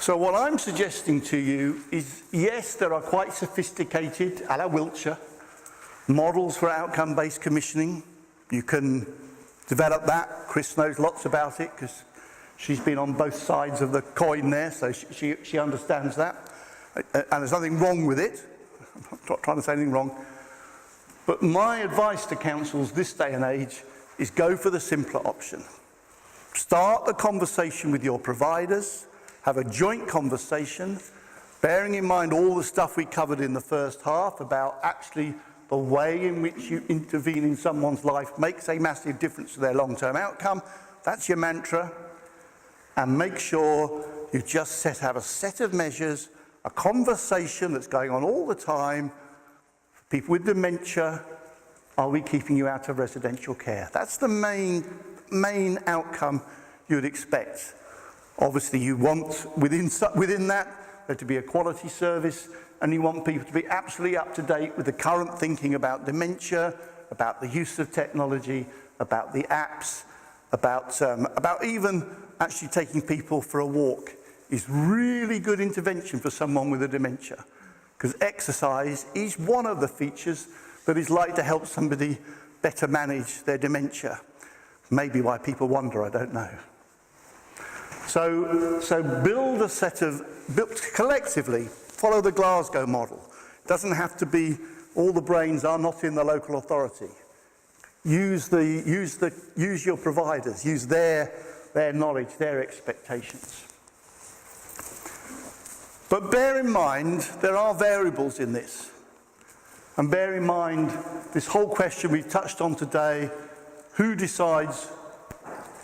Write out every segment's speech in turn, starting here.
So what I'm suggesting to you is, yes, there are quite sophisticated, a la Wiltshire, models for outcome-based commissioning. You can develop that. Chris knows lots about it because she's been on both sides of the coin there, so she understands that. And there's nothing wrong with it. I'm not trying to say anything wrong. But my advice to councils this day and age is go for the simpler option. Start the conversation with your providers, have a joint conversation, bearing in mind all the stuff we covered in the first half about actually the way in which you intervene in someone's life makes a massive difference to their long-term outcome. That's your mantra. And make sure you just have a set of measures, a conversation that's going on all the time. For people with dementia, are we keeping you out of residential care? That's the main outcome you would expect. Obviously, you want within that there to be a quality service, and you want people to be absolutely up to date with the current thinking about dementia, about the use of technology, about the apps, about even actually taking people for a walk is really good intervention for someone with a dementia, because exercise is one of the features that is likely to help somebody better manage their dementia. Maybe why people wonder, I don't know. So build a set of, collectively, follow the Glasgow model. It doesn't have to be, all the brains are not in the local authority. Use your providers, use their knowledge, their expectations. But bear in mind, there are variables in this. And bear in mind, this whole question we've touched on today, who decides,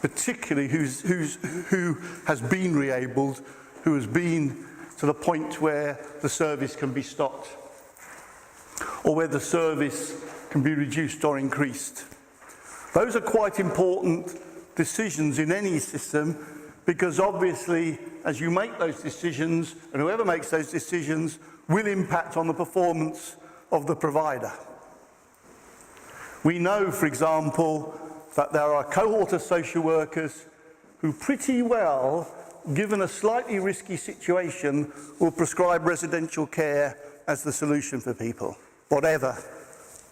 particularly who has been re-abled, who has been to the point where the service can be stopped, or where the service can be reduced or increased. Those are quite important decisions in any system, because obviously, as you make those decisions, and whoever makes those decisions will impact on the performance of the provider. We know, for example, that there are a cohort of social workers who pretty well, given a slightly risky situation, will prescribe residential care as the solution for people, whatever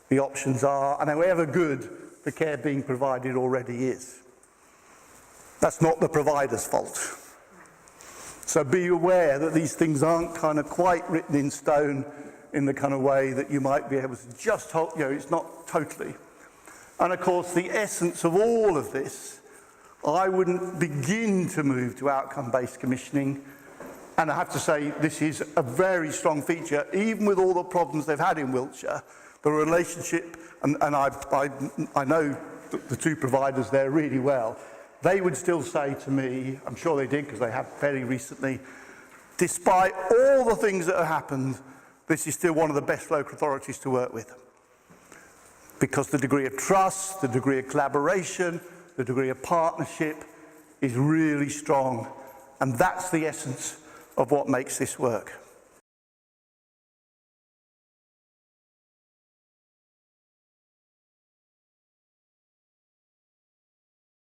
the options are, and however good the care being provided already is. That's not the provider's fault. So be aware that these things aren't kind of quite written in stone in the kind of way that you might be able to just hold, it's not totally. And of course, the essence of all of this, I wouldn't begin to move to outcome-based commissioning. And I have to say, this is a very strong feature, even with all the problems they've had in Wiltshire. The relationship, and I know the two providers there really well, they would still say to me, I'm sure they did because they have very recently, despite all the things that have happened, this is still one of the best local authorities to work with. Because the degree of trust, the degree of collaboration, the degree of partnership is really strong. And that's the essence of what makes this work.